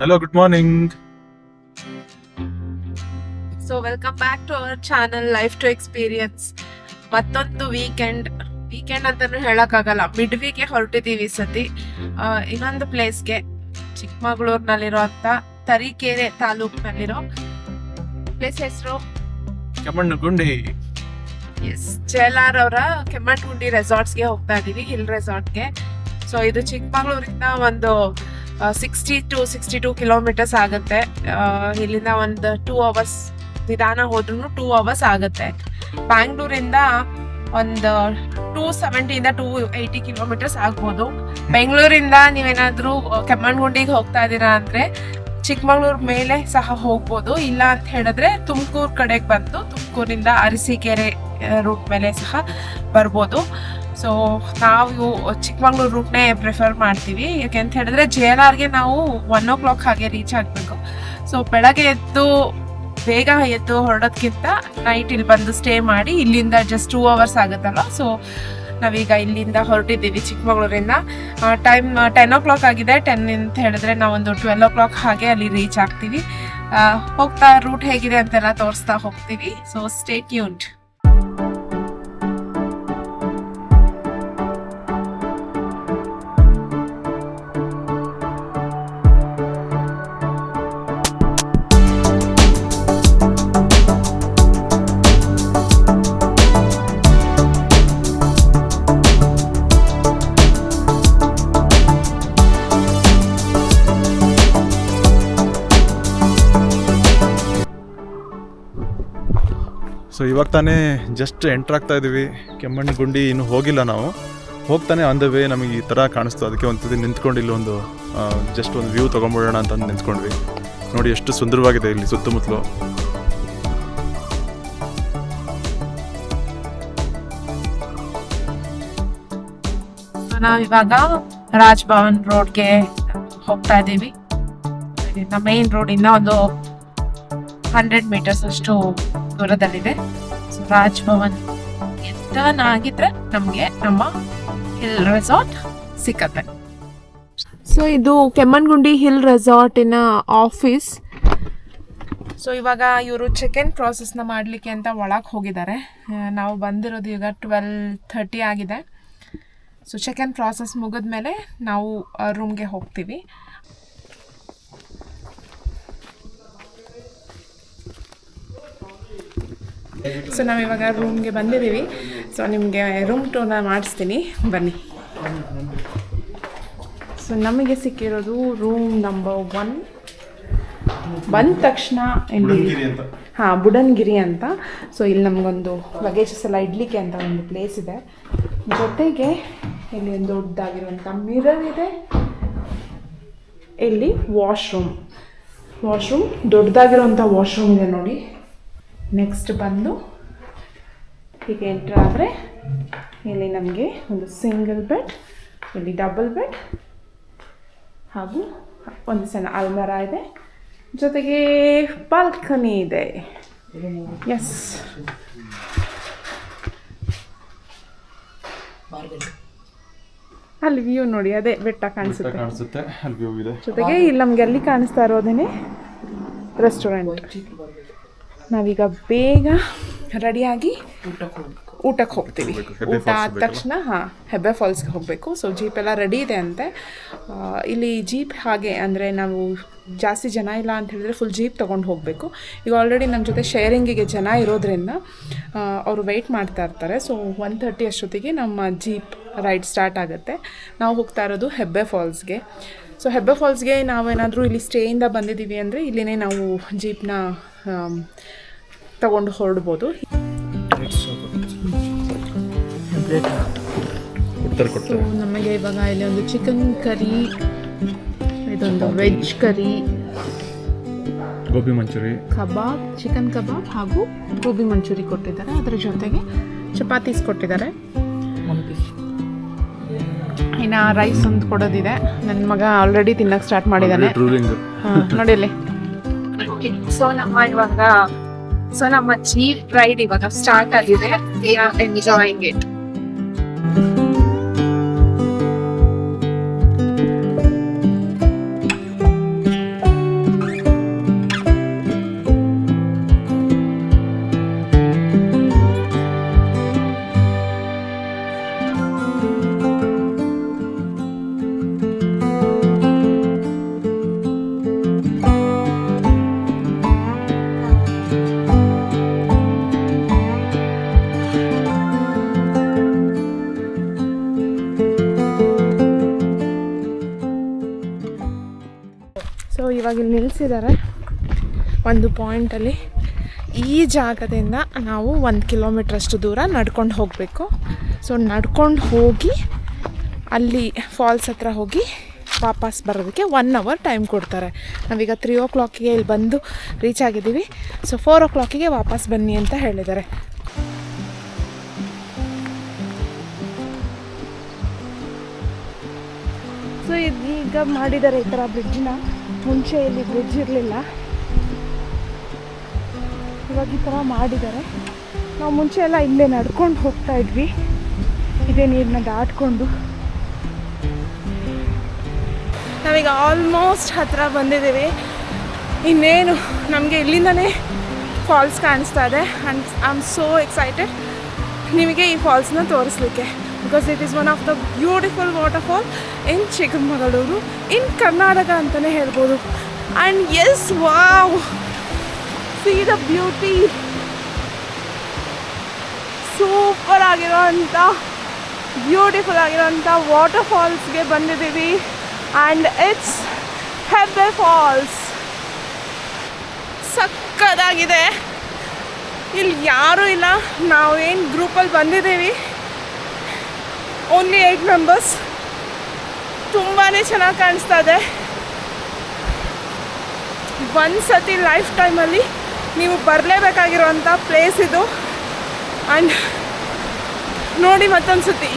Hello, good morning. So welcome back to our channel life to experience. ಮತ್ತೊಂದು weekend ಅಂತಾನು ಹೇಳಕ್ಕಾಗಲ್ಲ, mid ವೀಕ್ಗೆ ಹೊರಟಿದೀವಿ ಈ ಸತಿ ಇನ್ನೊಂದು ಪ್ಲೇಸ್ಗೆ. ಚಿಕ್ಕಮಗಳೂರಿನಲ್ಲಿರುವಂತ ತರೀಕೆರೆ ತಾಲೂಕಿನಲ್ಲಿರೋ ಪ್ಲೇಸ್ ಹೆಸರು ಕೆಮ್ಮಣ್ಣುಗುಂಡಿ. ಎಸ್, ಜೇಲಾರ್ ಅವರ ಕೆಮ್ಮಣ್ಣುಗುಂಡಿ ರೆಸಾರ್ಟ್ಸ್ಗೆ ಹೋಗ್ತಾ ಇದೀವಿ, ಹಿಲ್ ರೆಸಾರ್ಟ್ಗೆ. ಸೊ ಇದು ಚಿಕ್ಕಮಗಳೂರಿಂದ ಒಂದು 62 ಕಿಲೋಮೀಟರ್ಸ್ ಆಗುತ್ತೆ. ಇಲ್ಲಿಂದ ಒಂದು 2 ಅವರ್ಸ್ ನಿಧಾನ ಹೋದ್ರೂ 2 ಅವರ್ಸ್ ಆಗುತ್ತೆ. ಬ್ಯಾಂಗ್ಳೂರಿಂದ ಒಂದು 270 ಇಂದ 280 ಕಿಲೋಮೀಟರ್ಸ್ ಆಗ್ಬೋದು. ಬೆಂಗಳೂರಿಂದ ನೀವೇನಾದ್ರೂ ಕೆಮ್ಮಣ್ಣುಗುಂಡಿಗೆ ಹೋಗ್ತಾ ಇದ್ದೀರಾ ಅಂದ್ರೆ ಚಿಕ್ಕಮಗಳೂರು ಮೇಲೆ ಸಹ ಹೋಗ್ಬೋದು. ಇಲ್ಲ ಅಂತ ಹೇಳಿದ್ರೆ ತುಮಕೂರು ಕಡೆಗೆ ಬಂದು ತುಮಕೂರಿಂದ ಅರಸೀಕೆರೆ ರೂಟ್ ಮೇಲೆ ಸಹ ಬರ್ಬೋದು. ಸೊ ನಾವು ಚಿಕ್ಕಮಗಳೂರು ರೂಟ್ನೇ ಪ್ರಿಫರ್ ಮಾಡ್ತೀವಿ. ಯಾಕೆ ಅಂತ ಹೇಳಿದ್ರೆ JLRಗೆ ನಾವು 1 o'clock ಹಾಗೆ ರೀಚ್ ಆಗಬೇಕು. ಸೊ ಬೆಳಗ್ಗೆ ಬೇಗ ಎದ್ದು ಹೊರಡೋದ್ಕಿಂತ ನೈಟ್ ಇಲ್ಲಿ ಬಂದು ಸ್ಟೇ ಮಾಡಿ ಇಲ್ಲಿಂದ ಜಸ್ಟ್ 2 ಅವರ್ಸ್ ಆಗುತ್ತಲ್ಲ. ಸೊ ನಾವೀಗ ಇಲ್ಲಿಂದ ಹೊರಟಿದ್ದೀವಿ ಚಿಕ್ಕಮಗಳೂರಿಂದ. ಟೈಮ್ 10 o'clock ಆಗಿದೆ. 10 ಅಂತ ಹೇಳಿದ್ರೆ ನಾವೊಂದು 12 o'clock ಹಾಗೆ ಅಲ್ಲಿ ರೀಚ್ ಆಗ್ತೀವಿ. ಹೋಗ್ತಾ ರೂಟ್ ಹೇಗಿದೆ ಅಂತೆಲ್ಲ ತೋರಿಸ್ತಾ ಹೋಗ್ತೀವಿ. So stay tuned. ಸೊ ಇವಾಗ ತಾನೇ ಜಸ್ಟ್ ಎಂಟ್ರ್ ಆಗ್ತಾ ಇದ್ದೀವಿ ಕೆಮ್ಮಣ್ಣುಗುಂಡಿ. ಇನ್ನೂ ಹೋಗಿಲ್ಲ ನಾವು. ಹೋಗ್ತಾನೆ ಆನ್ ದ ವೇ ನಮಗೆ ಈ ಥರ ಕಾಣಿಸ್ತು. ಅದಕ್ಕೆ ಒಂದ್ಸತಿ ನಿಂತ್ಕೊಂಡು ಇಲ್ಲೊಂದು ಜಸ್ಟ್ ಒಂದು ವ್ಯೂ ತೊಗೊಂಬಿಡೋಣ ಅಂತ ನಿಂತ್ಕೊಂಡ್ವಿ. ನೋಡಿ ಎಷ್ಟು ಸುಂದರವಾಗಿದೆ ಇಲ್ಲಿ ಸುತ್ತಮುತ್ತಲು. ನಾವಿವಾಗ ರಾಜ್ ಭವನ್ ರೋಡ್ಗೆ ಹೋಗ್ತಾ ಇದ್ದೀವಿ. ಇಲ್ಲಿಂದ ಮೇನ್ ರೋಡಿಂದ ಒಂದು 100 ಮೀಟರ್ಸ್ ಅಷ್ಟು ದೂರದಲ್ಲಿದೆ. ಸೊ ರಾಜ್ ಭವನ್ ಟರ್ನ್ ಆಗಿದ್ರೆ ನಮಗೆ ನಮ್ಮ ಹಿಲ್ ರೆಸಾರ್ಟ್ ಸಿಕ್ಕತ್ತೆ. ಸೊ ಇದು ಕೆಮ್ಮಣ್ಣುಗುಂಡಿ ಹಿಲ್ ರೆಸಾರ್ಟಿನ ಆಫೀಸ್. ಸೊ ಇವಾಗ ಇವರು ಚೆಕ್ ಇನ್ ಪ್ರಾಸೆಸ್ನ ಮಾಡಲಿಕ್ಕೆ ಅಂತ ಒಳಗೆ ಹೋಗಿದ್ದಾರೆ. ನಾವು ಬಂದಿರೋದು ಈಗ 12:30 ಆಗಿದೆ. ಸೊ ಚೆಕ್ ಇನ್ ಪ್ರಾಸೆಸ್ ಮುಗಿದ್ಮೇಲೆ ನಾವು ರೂಮ್ಗೆ ಹೋಗ್ತೀವಿ. ಸೊ ನಾವಿವಾಗ ರೂಮ್ಗೆ ಬಂದಿದ್ದೀವಿ. ಸೊ ನಿಮಗೆ ರೂಮ್ ಟೂರ್ನ ಮಾಡಿಸ್ತೀನಿ, ಬನ್ನಿ. ಸೊ ನಮಗೆ ಸಿಕ್ಕಿರೋದು ರೂಮ್ ನಂಬರ್ 1. ಬಂದ ತಕ್ಷಣ ಇಲ್ಲಿ ಬುಡನ್ಗಿರಿ ಅಂತ. ಸೊ ಇಲ್ಲಿ ನಮಗೊಂದು ಲಗೇಜಸ್ ಎಲ್ಲ ಇಡ್ಲಿಕ್ಕೆ ಅಂತ ಒಂದು ಪ್ಲೇಸ್ ಇದೆ. ಜೊತೆಗೆ ಇಲ್ಲಿ ಒಂದು ದೊಡ್ಡದಾಗಿರುವಂಥ ಮಿರರ್ ಇದೆ. ಇಲ್ಲಿ ವಾಶ್ರೂಮ್ ದೊಡ್ಡದಾಗಿರುವಂಥ ವಾಶ್ರೂಮ್ ಇದೆ ನೋಡಿ. ನೆಕ್ಸ್ಟ್ ಬಂದು ಹೀಗೆ ಎಂಟ್ರ್ ಆದರೆ ಇಲ್ಲಿ ನಮಗೆ ಒಂದು ಸಿಂಗಲ್ ಬೆಡ್, ಇಲ್ಲಿ ಡಬಲ್ ಬೆಡ್ ಹಾಗೂ ಒಂದು ಸಣ್ಣ ಅಲ್ಮರ ಇದೆ. ಜೊತೆಗೆ ಬಾಲ್ಕನಿ ಇದೆ. ಎಸ್, ಅಲ್ಲಿ ವ್ಯೂ ನೋಡಿ, ಅದೇ ಬೆಟ್ಟ ಕಾಣಿಸುತ್ತೆ. ಜೊತೆಗೆ ಇಲ್ಲಿ ನಮಗೆ ಅಲ್ಲಿ ಕಾಣಿಸ್ತಾ ಇರೋದೇನೆ ರೆಸ್ಟೋರೆಂಟ್. ನಾವೀಗ ಬೇಗ ರೆಡಿಯಾಗಿ ಊಟಕ್ಕೆ ಹೋಗ್ತೀವಿ. ಊಟ ಆದ ತಕ್ಷಣ ಹೆಬ್ಬೆ ಫಾಲ್ಸ್ಗೆ ಹೋಗಬೇಕು. ಸೊ ಜೀಪ್ ಎಲ್ಲ ರೆಡಿ ಇದೆ ಅಂತೆ. ಇಲ್ಲಿ ಜೀಪ್ ಹಾಗೆ ಅಂದರೆ ನಾವು ಜಾಸ್ತಿ ಜನ ಇಲ್ಲ ಅಂತ ಹೇಳಿದ್ರೆ ಫುಲ್ ಜೀಪ್ ತೊಗೊಂಡು ಹೋಗಬೇಕು. ಈಗ ಆಲ್ರೆಡಿ ನಮ್ಮ ಜೊತೆ ಶೇರಿಂಗಿಗೆ ಜನ ಇರೋದ್ರಿಂದ ಅವರು ವೆಯ್ಟ್ ಮಾಡ್ತಾ ಇರ್ತಾರೆ. ಸೊ 1:30 ಅಷ್ಟೊತ್ತಿಗೆ ನಮ್ಮ ಜೀಪ್ ರೈಡ್ ಸ್ಟಾರ್ಟ್ ಆಗುತ್ತೆ. ನಾವು ಹೋಗ್ತಾ ಇರೋದು ಹೆಬ್ಬೆ ಫಾಲ್ಸ್ಗೆ. ಸೊ ಹೆಬ್ಬೆ ಫಾಲ್ಸ್ಗೆ ನಾವೇನಾದರೂ ಇಲ್ಲಿ ಸ್ಟೇಯಿಂದ ಬಂದಿದ್ದೀವಿ ಅಂದರೆ ಇಲ್ಲಿನೇ ನಾವು ಜೀಪ್ನ ತಗೊಂಡು ಹೊರಡ್ಬೋದು. ಸೊ ನಮಗೆ ಇವಾಗ ಇಲ್ಲಿ ಒಂದು ಚಿಕನ್ ಕರಿ, ಇದೊಂದು ವೆಜ್ ಕರಿ, ಗೋಬಿ ಮಂಚೂರಿ, ಕಬಾಬ್, ಚಿಕನ್ ಕಬಾಬ್ ಹಾಗೂ ಗೋಬಿ ಮಂಚೂರಿ ಕೊಟ್ಟಿದ್ದಾರೆ. ಅದರ ಜೊತೆಗೆ ಚಪಾತೀಸ್ ಕೊಟ್ಟಿದ್ದಾರೆ. ಇನ್ನು ರೈಸ್ ಒಂದು ಕೊಡೋದಿದೆ. ನನ್ನ ಮಗ ಆಲ್ರೆಡಿ ತಿನ್ನಕ್ಕೆ ಸ್ಟಾರ್ಟ್ ಮಾಡಿದ್ದಾನೆ ನೋಡಿ ಅಲ್ಲಿ. ಸೊ ನಮ್ಮ ಜೀಪ್ ರೈಡ್ ಇವಾಗ ಸ್ಟಾರ್ಟ್ ಆಗಿದೆ. We are enjoying it. ಇವಾಗ ಇಲ್ಲಿ ನಿಲ್ಲಿಸಿದ್ದಾರೆ ಒಂದು ಪಾಯಿಂಟಲ್ಲಿ. ಈ ಜಾಗದಿಂದ ನಾವು 1 ಕಿಲೋಮೀಟ್ರಷ್ಟು ದೂರ ನಡ್ಕೊಂಡು ಹೋಗಬೇಕು. ಸೊ ನಡ್ಕೊಂಡು ಹೋಗಿ ಅಲ್ಲಿ ಫಾಲ್ಸ್ ಹತ್ರ ಹೋಗಿ ವಾಪಸ್ ಬರೋದಕ್ಕೆ 1 ಅವರ್ ಟೈಮ್ ಕೊಡ್ತಾರೆ. ನಾವೀಗ 3 o'clockಗೆ ಇಲ್ಲಿ ಬಂದು ರೀಚ್ ಆಗಿದ್ದೀವಿ. ಸೊ 4 o'clockಗೆ ವಾಪಸ್ ಬನ್ನಿ ಅಂತ ಹೇಳಿದ್ದಾರೆ. ಸೊ ಈಗ ಮಾಡಿದ್ದಾರೆ ಈ ಥರ ಬ್ರಿಡ್ಜ್ನ. ಮುಂಚೆ ಇಲ್ಲಿ ಬ್ರಿಡ್ಜ್ ಇರಲಿಲ್ಲ, ಇವಾಗ ಈ ಥರ ಮಾಡಿದ್ದಾರೆ. ನಾವು ಮುಂಚೆ ಎಲ್ಲ ಇಲ್ಲೇ ನಡ್ಕೊಂಡು ಹೋಗ್ತಾ ಇದ್ವಿ, ಇದೇ ನೀರನ್ನ ದಾಟ್ಕೊಂಡು. ನಾವೀಗ ಆಲ್ಮೋಸ್ಟ್ ಹತ್ತಿರ ಬಂದಿದ್ದೀವಿ. ಇನ್ನೇನು ನಮಗೆ ಇಲ್ಲಿಂದನೇ ಫಾಲ್ಸ್ ಕಾಣಿಸ್ತಾ ಇದೆ. And I am so excited ನಿಮಗೆ ಈ ಫಾಲ್ಸ್ನ ತೋರಿಸ್ಲಿಕ್ಕೆ, because it is one of the beautiful waterfall in Chikkamagaluru, in Karnataka ಅಂತಲೇ ಹೇಳ್ಬೋದು. And yes, wow, see the beauty. Super ಆಗಿರೋಂಥ ಬ್ಯೂಟಿಫುಲ್ ಆಗಿರೋಂಥ ವಾಟರ್ಫಾಲ್ಸ್ಗೆ ಬಂದಿದ್ದೀವಿ. And it's Hebbe falls. ಸಕ್ಕತ್ತಾಗಿದೆ. ಇಲ್ಲಿ ಯಾರೂ ಇಲ್ಲ, ನಾವೇನು ಗ್ರೂಪಲ್ಲಿ ಬಂದಿದ್ದೀವಿ, ಓನ್ಲಿ 8 ಮೆಂಬರ್ಸ್. ತುಂಬಾ ಚೆನ್ನಾಗಿ ಕಾಣಿಸ್ತಾ ಇದೆ. ಒಂದು ಸತಿ ಲೈಫ್ ಟೈಮಲ್ಲಿ ನೀವು ಬರಲೇಬೇಕಾಗಿರೋಂಥ ಪ್ಲೇಸ್ ಇದು. ಆ್ಯಂಡ್ ನೋಡಿ ಮತ್ತೊಂದು ಸತಿ.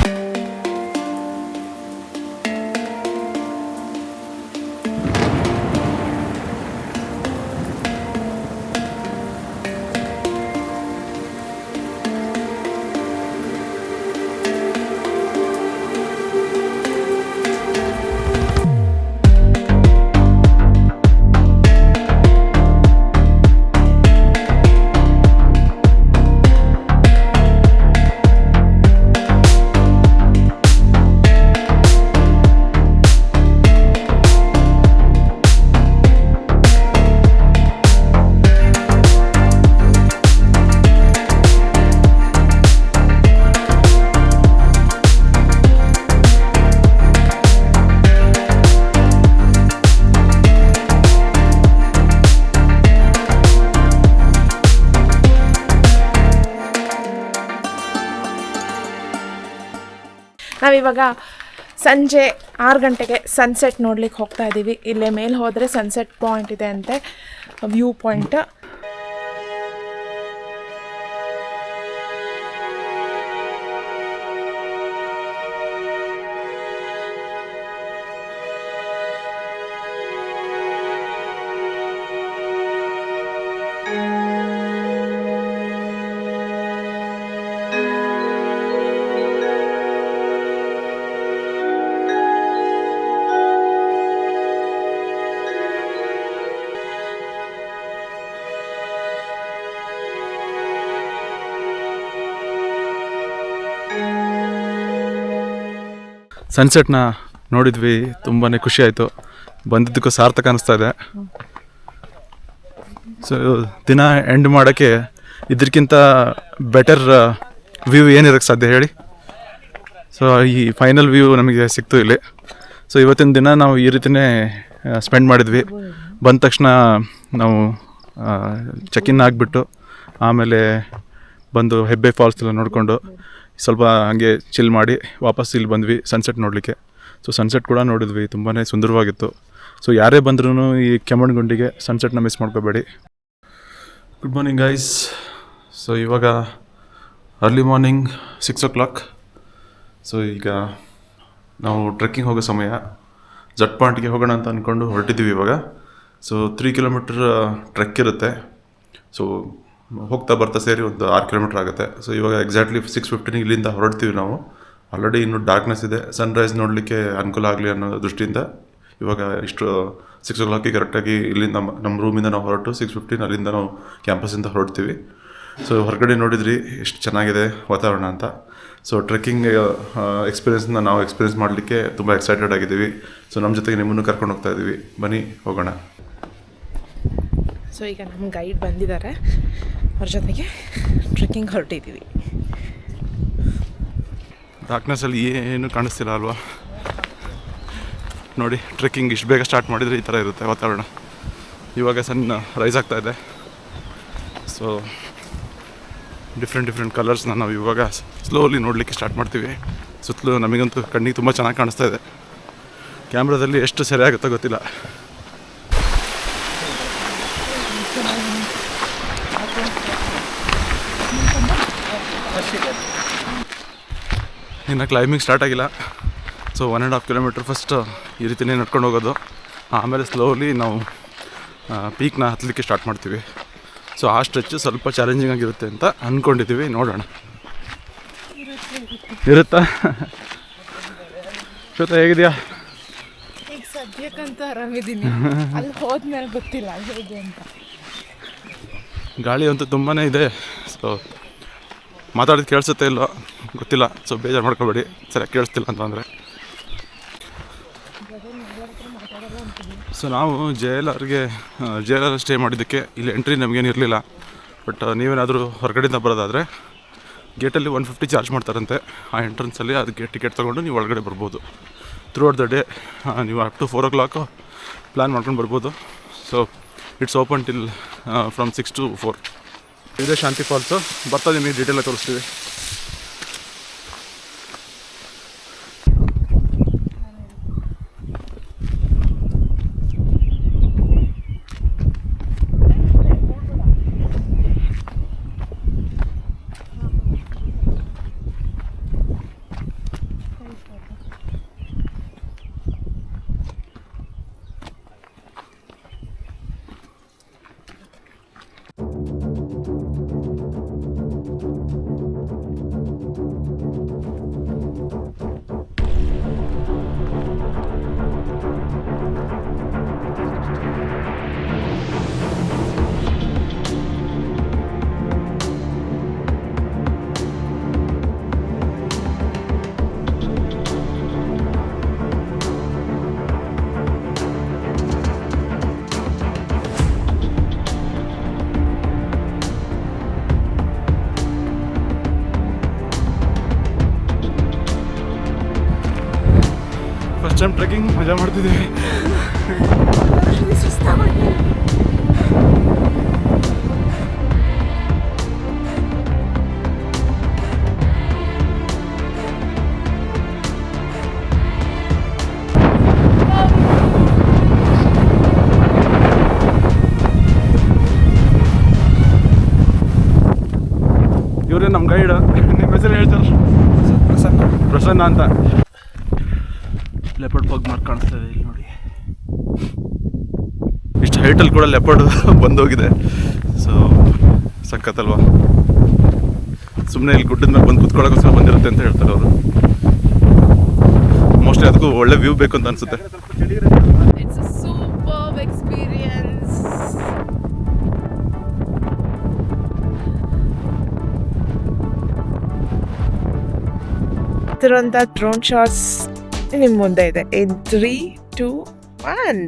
ನಾವಿವಾಗ ಸಂಜೆ 6 ಗಂಟೆಗೆ ಸನ್ಸೆಟ್ ನೋಡ್ಲಿಕ್ಕೆ ಹೋಗ್ತಾ ಇದ್ದೀವಿ. ಇಲ್ಲೇ ಮೇಲೆ ಹೋದರೆ ಸನ್ಸೆಟ್ ಪಾಯಿಂಟ್ ಇದೆ ಅಂತೆ, ವ್ಯೂ ಪಾಯಿಂಟ್. ಸನ್ಸೆಟ್ನ ನೋಡಿದ್ವಿ, ತುಂಬಾ ಖುಷಿ ಆಯಿತು. ಬಂದಿದ್ದಕ್ಕೂ ಸಾರ್ಥಕ ಅನ್ನಿಸ್ತಾ ಇದೆ. ಸೊ ದಿನ ಎಂಡ್ ಮಾಡೋಕ್ಕೆ ಇದಕ್ಕಿಂತ ಬೆಟರ್ ವ್ಯೂ ಏನಿರೋಕ್ಕೆ ಸಾಧ್ಯ ಹೇಳಿ. ಸೊ ಈ ಫೈನಲ್ ವ್ಯೂ ನಮಗೆ ಸಿಕ್ತು ಇಲ್ಲಿ. ಸೊ ಇವತ್ತಿನ ದಿನ ನಾವು ಈ ರೀತಿಯೇ ಸ್ಪೆಂಡ್ ಮಾಡಿದ್ವಿ. ಬಂದ ತಕ್ಷಣ ನಾವು ಚೆಕ್-ಇನ್ ಆಗಿಬಿಟ್ಟು ಆಮೇಲೆ ಬಂದು ಹೆಬ್ಬೆ ಫಾಲ್ಸ್ ಎಲ್ಲ ನೋಡಿಕೊಂಡು ಸ್ವಲ್ಪ ಹಾಗೆ ಚಿಲ್ ಮಾಡಿ ವಾಪಸ್ ಇಲ್ಲಿ ಬಂದ್ವಿ ಸನ್ಸೆಟ್ ನೋಡಲಿಕ್ಕೆ. ಸೊ ಸನ್ಸೆಟ್ ಕೂಡ ನೋಡಿದ್ವಿ, ತುಂಬಾ ಸುಂದರವಾಗಿತ್ತು. ಸೊ ಯಾರೇ ಬಂದ್ರೂ ಈ ಕೆಮ್ಮಣ್ಣುಗುಂಡಿಗೆ ಸನ್ಸೆಟ್ನ ಮಿಸ್ ಮಾಡ್ಕೋಬೇಡಿ. Good morning guys. ಸೊ ಇವಾಗ ಅರ್ಲಿ ಮಾರ್ನಿಂಗ್ 6 o'clock. ಸೊ ಈಗ ನಾವು ಟ್ರೆಕ್ಕಿಂಗ್ ಹೋಗೋ ಸಮಯ. ಜಟ್ ಪಾಯಿಂಟ್ಗೆ ಹೋಗೋಣ ಅಂತ ಅಂದ್ಕೊಂಡು ಹೊರಟಿದ್ದೀವಿ ಇವಾಗ. ಸೊ 3 kilometer ಟ್ರೆಕ್ ಇರುತ್ತೆ. ಸೊ ಹೋಗ್ತಾ ಬರ್ತಾ ಸೇರಿ ಒಂದು 6 kilometer ಆಗುತ್ತೆ. ಸೊ ಇವಾಗ ಎಕ್ಸಾಕ್ಟ್ಲಿ 6:15 ಇಲ್ಲಿಂದ ಹೊರಡ್ತೀವಿ ನಾವು. ಆಲ್ರೆಡಿ ಇನ್ನೂ ಡಾರ್ಕ್ನೆಸ್ ಇದೆ. ಸನ್ರೈಸ್ ನೋಡಲಿಕ್ಕೆ ಅನುಕೂಲ ಆಗಲಿ ಅನ್ನೋ ದೃಷ್ಟಿಯಿಂದ ಇವಾಗ ಇಷ್ಟು 6 o'clock ಕರೆಕ್ಟಾಗಿ ಇಲ್ಲಿಂದ ನಮ್ಮ ರೂಮಿಂದ ನಾವು ಹೊರಟು 6:15 ಅಲ್ಲಿಂದ ನಾವು ಕ್ಯಾಂಪಸ್ಸಿಂದ ಹೊರಡ್ತೀವಿ. ಸೊ ಹೊರಗಡೆ ನೋಡಿದ್ರಿ ಎಷ್ಟು ಚೆನ್ನಾಗಿದೆ ವಾತಾವರಣ ಅಂತ. ಸೊ ಟ್ರೆಕ್ಕಿಂಗ್ ಎಕ್ಸ್ಪೀರಿಯೆನ್ಸ್ನ ನಾವು ಎಕ್ಸ್ಪೀರಿಯೆನ್ಸ್ ಮಾಡಲಿಕ್ಕೆ ತುಂಬ ಎಕ್ಸೈಟೆಡ್ ಆಗಿದ್ದೀವಿ. ಸೊ ನಮ್ಮ ಜೊತೆಗೆ ನಿಮ್ಮನ್ನು ಕರ್ಕೊಂಡು ಹೋಗ್ತಾ ಇದ್ದೀವಿ, ಬನ್ನಿ ಹೋಗೋಣ. ಸೊ ಈಗ ನಮ್ಮ ಗೈಡ್ ಬಂದಿದ್ದಾರೆ, ಅವ್ರ ಜೊತೆಗೆ ಟ್ರೆಕ್ಕಿಂಗ್ ಹೊರಟಿದ್ದೀವಿ. ಡಾರ್ಕ್ನೆಸ್ಸಲ್ಲಿ ಏನು ಕಾಣಿಸ್ತಿಲ್ಲ ಅಲ್ವಾ? ನೋಡಿ, ಟ್ರೆಕ್ಕಿಂಗ್ ಇಷ್ಟು ಬೇಗ ಸ್ಟಾರ್ಟ್ ಮಾಡಿದರೆ ಈ ಥರ ಇರುತ್ತೆ ವಾತಾವರಣ. ಇವಾಗ ಸನ್ ರೈಸ್ ಆಗ್ತಾ ಇದೆ. ಸೊ ಡಿಫ್ರೆಂಟ್ ಕಲರ್ಸ್ನ ನಾವು ಇವಾಗ ಸ್ಲೋಲಿ ನೋಡಲಿಕ್ಕೆ ಸ್ಟಾರ್ಟ್ ಮಾಡ್ತೀವಿ. ಸುತ್ತಲೂ ನಮಗಂತೂ ಕಣ್ಣಿಗೆ ತುಂಬ ಚೆನ್ನಾಗಿ ಕಾಣಿಸ್ತಾ ಇದೆ. ಕ್ಯಾಮ್ರಾದಲ್ಲಿ ಎಷ್ಟು ಸರಿ ಆಗುತ್ತೋ ಗೊತ್ತಿಲ್ಲ. ಇನ್ನು ಕ್ಲೈಂಬಿಂಗ್ ಸ್ಟಾರ್ಟ್ ಆಗಿಲ್ಲ. ಸೊ 1.5 ಕಿಲೋಮೀಟ್ರ್ ಫಸ್ಟ್ ಈ ರೀತಿಯೇ ನಡ್ಕೊಂಡು ಹೋಗೋದು. ಆಮೇಲೆ ಸ್ಲೋಲಿ ನಾವು ಪೀಕ್ನ ಹತ್ತಲಿಕ್ಕೆ ಸ್ಟಾರ್ಟ್ ಮಾಡ್ತೀವಿ. ಸೊ ಆ ಸ್ಟ್ರೆಚ್ಚು ಸ್ವಲ್ಪ ಚಾಲೆಂಜಿಂಗ್ ಆಗಿರುತ್ತೆ ಅಂತ ಅಂದ್ಕೊಂಡಿದ್ದೀವಿ. ನೋಡೋಣ ಇರುತ್ತಾ. ಶ್ವೇತಾ ಹೇಗಿದೆಯಾ? ಈಗ ಸದ್ಯಕ್ಕಂತೂ ಆರಾಮಿದ್ದೀನಿ. ಅಲ್ಲಿ ಹೋದ್ಮೇಲೆ ಗೊತ್ತಿಲ್ಲ ಹೇಗೆ ಅಂತ. ಗಾಳಿ ಅಂತೂ ತುಂಬಾ ಇದೆ. ಸೊ ಮಾತಾಡೋದು ಕೇಳಿಸುತ್ತೆ ಇಲ್ಲೋ ಗೊತ್ತಿಲ್ಲ. ಸೊ ಬೇಜಾರು ಮಾಡ್ಕೊಬೇಡಿ ಸರಿಯಾಗಿ ಕೇಳಿಸ್ತಿಲ್ಲ ಅಂತಂದರೆ. ಸೊ ನಾವು JLR ಸ್ಟೇ ಮಾಡಿದ್ದಕ್ಕೆ ಇಲ್ಲಿ ಎಂಟ್ರಿ ನಮಗೇನು ಇರಲಿಲ್ಲ. ಬಟ್ ನೀವೇನಾದರೂ ಹೊರಗಡೆಯಿಂದ ಬರೋದಾದರೆ ಗೇಟಲ್ಲಿ 150 ಚಾರ್ಜ್ ಮಾಡ್ತಾರಂತೆ. ಆ ಎಂಟ್ರೆನ್ಸಲ್ಲಿ ಅದಕ್ಕೆ ಟಿಕೆಟ್ ತೊಗೊಂಡು ನೀವು ಒಳಗಡೆ ಬರ್ಬೋದು. ಥ್ರೂ ಔಟ್ ದ ಡೇ ನೀವು ಅಪ್ ಟು 4 o'clock ಪ್ಲ್ಯಾನ್ ಮಾಡ್ಕೊಂಡು ಬರ್ಬೋದು. So it's open till from 6 to 4. ಇದೇ ಶಾಂತಿ ಫಾಲ್ಸು. ಬರ್ತಾ ನಿಮಗೆ ಡೀಟೇಲಾಗಿ ತೋರಿಸ್ತೀವಿ. ಫಸ್ಟ್ ಟೈಮ್ ಟ್ರೆಕ್ಕಿಂಗ್ ಮಜಾ ಮಾಡ್ತಿದ್ದೀವಿ. ಇವರೇ ನಮ್ಮ ಗೈಡ್. ನಿಮ್ಮ ಹೆಸರು ಹೇಳ್ತಾರೆ? ಪ್ರಸನ್ನ ಅಂತ. ಲೆಪರ್ಡ್ ಪಗ್ ಮಾರ್ಕ್ ಕಾಣಿಸ್ತಾ ಇದೆ ಇಲ್ಲಿ ನೋಡಿ. ಇಷ್ಟು ಹೈಟಲ್ಲಿ ಕೂಡ ಲೆಪರ್ಡ್ ಬಂದೋಗಿದೆ. ಸೊ ಸಖತ್ತಲ್ವಾ. ಸುಮ್ಮನೆ ಇಲ್ಲಿ ಗುಡ್ಡದ ಮೇಲೆ ಬಂದು ಕುತ್ಕೊಳ್ಳೋಕ್ಕೋಸ್ಕರ ಬಂದಿರುತ್ತೆ ಅಂತ ಹೇಳ್ತಾರೆ ಅವರು. ಮೋಸ್ಟ್ಲಿ ಅದಕ್ಕೂ ಒಳ್ಳೆ ವ್ಯೂ ಬೇಕು ಅಂತ ಅನಿಸುತ್ತೆ. It's a superb experience. ಇದರಂಥ ಡ್ರೋನ್ ಶಾಟ್ಸ್ ನಿಮ್ಮ ಮುಂದೆ ಇದೆ. ಇನ್ 3, 2, 1.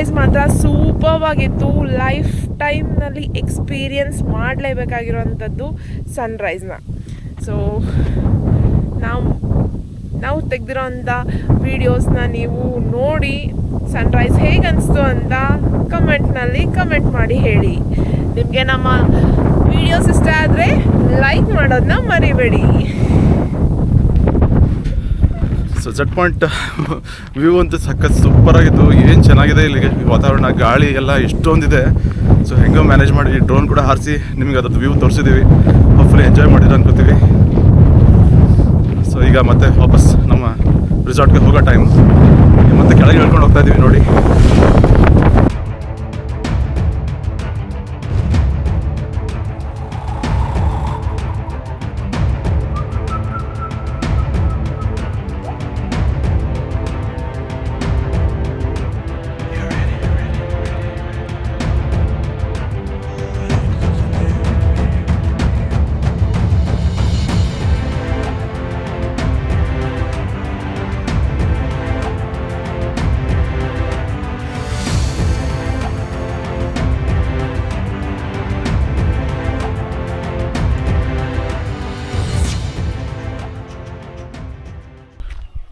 ಸನ್ರೈಸ್ ಮಾತ್ರ ಸೂಪರ್ ಆಗಿತ್ತು. ಲೈಫ್ ಟೈಮ್ನಲ್ಲಿ ಎಕ್ಸ್ಪೀರಿಯನ್ಸ್ ಮಾಡಲೇಬೇಕಾಗಿರೋವಂಥದ್ದು ಸನ್ರೈಸ್ನ. ಸೊ ನಾವು ತೆಗೆದಿರೋಂಥ ವೀಡಿಯೋಸ್ನ ನೀವು ನೋಡಿ ಸನ್ರೈಸ್ ಹೇಗೆ ಅನಿಸ್ತು ಅಂತ ಕಮೆಂಟ್ನಲ್ಲಿ ಕಮೆಂಟ್ ಮಾಡಿ ಹೇಳಿ. ನಿಮಗೆ ನಮ್ಮ ವೀಡಿಯೋಸ್ ಇಷ್ಟ ಆದರೆ ಲೈಕ್ ಮಾಡೋದನ್ನ ಮರಿಬೇಡಿ. ಸೊ ಜೆಟ್ ಪಾಯಿಂಟ್ ವ್ಯೂ ಅಂತೂ ಸಖತ್ ಸೂಪರಾಗಿತ್ತು. ಏನು ಚೆನ್ನಾಗಿದೆ ಇಲ್ಲಿಗೆ ವಾತಾವರಣ, ಗಾಳಿ ಎಲ್ಲ ಎಷ್ಟೊಂದಿದೆ. ಸೊ ಹೆಂಗೋ ಮ್ಯಾನೇಜ್ ಮಾಡಿ ಡ್ರೋನ್ ಕೂಡ ಹಾರಿಸಿ ನಿಮಗೆ ಅದ್ರದ್ದು ವ್ಯೂ ತೋರಿಸಿದ್ದೀವಿ. ಹೋಪ್ಫುಲಿ ಎಂಜಾಯ್ ಮಾಡಿದ್ರೆ ಅನ್ಕೋತೀವಿ. ಸೊ ಈಗ ಮತ್ತೆ ವಾಪಸ್ ನಮ್ಮ ರಿಸಾರ್ಟ್ಗೆ ಹೋಗೋ ಟೈಮ್. ಮತ್ತೆ ಕೆಳಗೆ ಹೇಳ್ಕೊಂಡು ಹೋಗ್ತಾ ಇದ್ದೀವಿ ನೋಡಿ.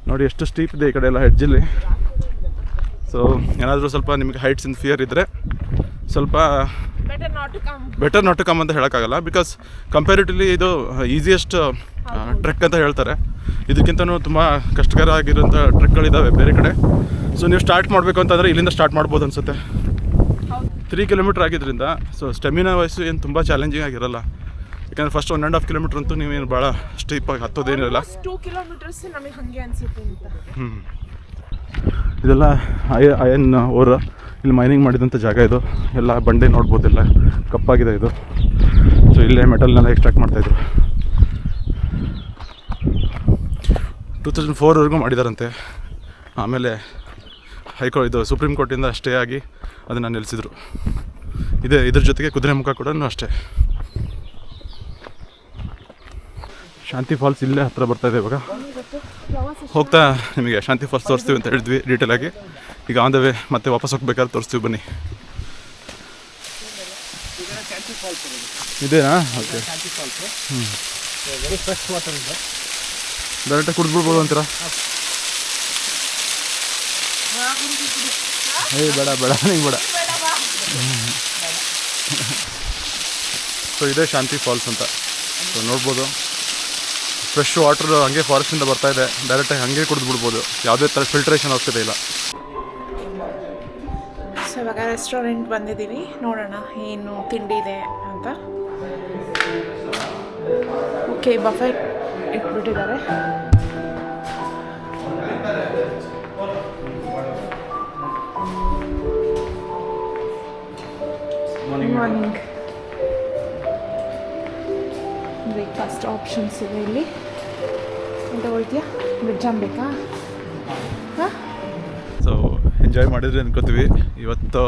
ನೋಡಿ ಎಷ್ಟು ಸ್ಟೀಪ್ ಇದೆ ಈ ಕಡೆ ಎಲ್ಲ ಹೆಡ್ಜಲ್ಲಿ. ಸೊ ಏನಾದರೂ ಸ್ವಲ್ಪ ನಿಮಗೆ ಹೈಟ್ಸಿಂದ ಫಿಯರ್ ಇದ್ದರೆ ಸ್ವಲ್ಪ ಬೆಟರ್ ನಾಟ್ ಟು ಕಮ್ ಅಂತ ಹೇಳೋಕ್ಕಾಗಲ್ಲ. ಬಿಕಾಸ್ ಕಂಪ್ಯಾರಿಟಿವ್ಲಿ ಇದು ಈಸಿಯೆಸ್ಟ್ ಟ್ರೆಕ್ ಅಂತ ಹೇಳ್ತಾರೆ. ಇದಕ್ಕಿಂತನೂ ತುಂಬ ಕಷ್ಟಕರ ಆಗಿರೋಂಥ ಟ್ರೆಕ್ಗಳಿದ್ದಾವೆ ಬೇರೆ ಕಡೆ. ಸೊ ನೀವು ಸ್ಟಾರ್ಟ್ ಮಾಡಬೇಕು ಅಂತಂದರೆ ಇಲ್ಲಿಂದ ಸ್ಟಾರ್ಟ್ ಮಾಡ್ಬೋದು ಅನಿಸುತ್ತೆ. 3 ಕಿಲೋಮೀಟ್ರ್ ಆಗಿದ್ದರಿಂದ ಸೊ ಸ್ಟೆಮಿನಾ ವಯಸ್ಸು ಏನು ತುಂಬ ಚಾಲೆಂಜಿಂಗ್ ಆಗಿರಲ್ಲ. ಯಾಕಂದರೆ ಫಸ್ಟ್ 1.5 ಕಿಲೋಮೀಟ್ರ್ ಅಂತೂ ನೀವೇನು ಭಾಳ ಸ್ಟೀಪಾಗಿ ಹತ್ತೋದೇನಿರಲ್ಲ. 2 ಕಿಲೋಮೀಟರ್ಸ್ ನಮಗೆ ಹಾಗೆ ಅನಿಸುತ್ತೆ ಅಂತ. ಇದೆಲ್ಲ ಅಯನ್ ಓರ್ ಇಲ್ಲಿ ಮೈನಿಂಗ್ ಮಾಡಿದಂಥ ಜಾಗ ಇದು. ಎಲ್ಲ ಬಂಡೆ ನೋಡ್ಬೋದು, ಎಲ್ಲ ಕಪ್ಪಾಗಿದೆ ಇದು. ಸೊ ಇಲ್ಲೇ ಮೆಟಲ್ನೆಲ್ಲ ಎಕ್ಸ್ಟ್ರಾಕ್ಟ್ ಮಾಡ್ತಾಯಿದ್ರು. 2004ವರೆಗೂ ಮಾಡಿದಾರಂತೆ. ಆಮೇಲೆ ಇದು ಸುಪ್ರೀಂ ಕೋರ್ಟಿಂದ ಸ್ಟೇ ಆಗಿ ಅದನ್ನು ನಿಲ್ಲಿಸಿದ್ರು. ಇದ್ರ ಜೊತೆಗೆ ಕುದುರೆಮುಖ ಕೂಡ ಅಷ್ಟೇ. ಶಾಂತಿ ಫಾಲ್ಸ್ ಇಲ್ಲೇ ಹತ್ತಿರ ಬರ್ತಾಯಿದೆ. ಇವಾಗ ಹೋಗ್ತಾ ನಿಮಗೆ ಶಾಂತಿ ಫಾಲ್ಸ್ ತೋರಿಸ್ತೀವಿ ಅಂತ ಹೇಳಿದ್ವಿ ಡೀಟೇಲಾಗಿ. ಈಗ ಆನ್ ದ ವೇ ಮತ್ತೆ ವಾಪಸ್ ಹೋಗ್ಬೇಕಾದ್ರೆ ತೋರಿಸ್ತೀವಿ ಬನ್ನಿ. ಇದೇನಾ? ಓಕೆ. ಡೈರೆಕ್ಟಾಗಿ ಕುಡಿದ್ಬಿಡ್ಬೋದು ಅಂತೀರಾ? ಬೇಡ ನಿಂಗೆ ಬೇಡ. ಸೊ ಇದೇ ಶಾಂತಿ ಫಾಲ್ಸ್ ಅಂತ. ಸೊ ನೋಡ್ಬೋದು, ಫ್ರೆಶ್ ವಾಟರ್ ಹಂಗೆ ಫಾರೆಸ್ಟಿಂದ ಬರ್ತಾ ಇದೆ. ಡೈರೆಕ್ಟಾಗಿ ಹಂಗೆ ಕುಡಿದು ಬಿಡ್ಬೋದು, ಯಾವುದೇ ಥರ ಫಿಲ್ಟ್ರೇಷನ್ ಅವಶ್ಯಕತೆ ಇಲ್ಲ. ಸೊ ಇವಾಗ ರೆಸ್ಟೋರೆಂಟ್ ಬಂದಿದ್ದೀವಿ, ನೋಡೋಣ ಏನು ತಿಂಡಿ ಇದೆ ಅಂತ. ಓಕೆ, ಬಫೆಟ್ ಇಟ್ಬಿಟ್ಟಿದ್ದಾರೆ. ಮಾರ್ನಿಂಗ್ ಬ್ರೇಕ್ಫಾಸ್ಟ್ ಆಪ್ಷನ್ಸ್ ಇದೆ ಇಲ್ಲಿ. ತಗೊಳ್ತೀಯಾ? ವೆಜ್ ಜಾಮ್ ಬೇಕಾ? ಹಾಂ. ಸೊ ಎಂಜಾಯ್ ಮಾಡಿದ್ರಿ ಅನ್ಕೋತೀವಿ. ಇವತ್ತು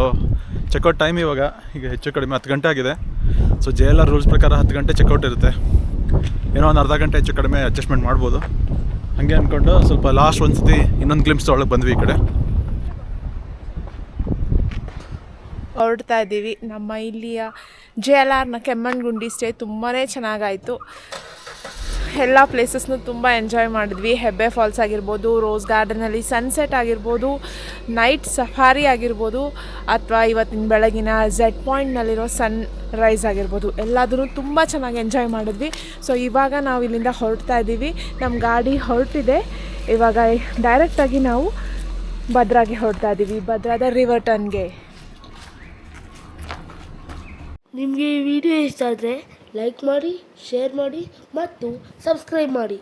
ಚೆಕ್ಔಟ್ ಟೈಮ್ ಈಗ ಹೆಚ್ಚು ಕಡಿಮೆ 10 ಗಂಟೆ ಆಗಿದೆ. ಸೊ JLR ರೂಲ್ಸ್ ಪ್ರಕಾರ 10 ಗಂಟೆ ಚೆಕ್ಔಟ್ ಇರುತ್ತೆ. ಏನೋ ಒಂದು ಅರ್ಧ ಗಂಟೆ ಹೆಚ್ಚು ಕಡಿಮೆ ಅಡ್ಜಸ್ಟ್ಮೆಂಟ್ ಮಾಡ್ಬೋದು. ಹಾಗೆ ಅಂದ್ಕೊಂಡು ಸ್ವಲ್ಪ ಲಾಸ್ಟ್ ಒಂದು ಸತಿ ಇನ್ನೊಂದು ಗ್ಲಿಮ್ಸ್ ಒಳಗೆ ಬಂದ್ವಿ ಈ ಕಡೆ. ಹೊರಡ್ತಾ ಇದ್ದೀವಿ. ನಮ್ಮ ಇಲ್ಲಿಯ JLRನ ಕೆಮ್ಮಣ್ಣುಗುಂಡಿ ಸ್ಟೇ ತುಂಬಾ ಚೆನ್ನಾಗಾಯಿತು. ಎಲ್ಲ ಪ್ಲೇಸಸ್ನು ತುಂಬ ಎಂಜಾಯ್ ಮಾಡಿದ್ವಿ. ಹೆಬ್ಬೆ ಫಾಲ್ಸ್ ಆಗಿರ್ಬೋದು, ರೋಸ್ ಗಾರ್ಡನಲ್ಲಿ ಸನ್ಸೆಟ್ ಆಗಿರ್ಬೋದು, ನೈಟ್ ಸಫಾರಿ ಆಗಿರ್ಬೋದು, ಅಥವಾ ಇವತ್ತಿನ ಬೆಳಗಿನ ಝೆಡ್ ಪಾಯಿಂಟ್ನಲ್ಲಿರೋ ಸನ್ ರೈಸ್ ಆಗಿರ್ಬೋದು, ಎಲ್ಲದೂ ತುಂಬ ಚೆನ್ನಾಗಿ ಎಂಜಾಯ್ ಮಾಡಿದ್ವಿ. ಸೊ ಇವಾಗ ನಾವು ಇಲ್ಲಿಂದ ಹೊರಡ್ತಾ ಇದ್ದೀವಿ. ನಮ್ಮ ಗಾಡಿ ಹೊರಟಿದೆ. ಇವಾಗ ಡೈರೆಕ್ಟಾಗಿ ನಾವು ಭದ್ರಾಗೆ ಹೊರಡ್ತಾ ಇದ್ದೀವಿ, ಭದ್ರಾದ ರಿವರ್ ಟರ್ನ್ಗೆ. ನಿಮಗೆ ಈ ವಿಡಿಯೋ ಇಷ್ಟ ಆದರೆ ಲೈಕ್ ಮಾಡಿ, ಶೇರ್ ಮಾಡಿ ಮತ್ತು ಸಬ್ಸ್ಕ್ರೈಬ್ ಮಾಡಿ.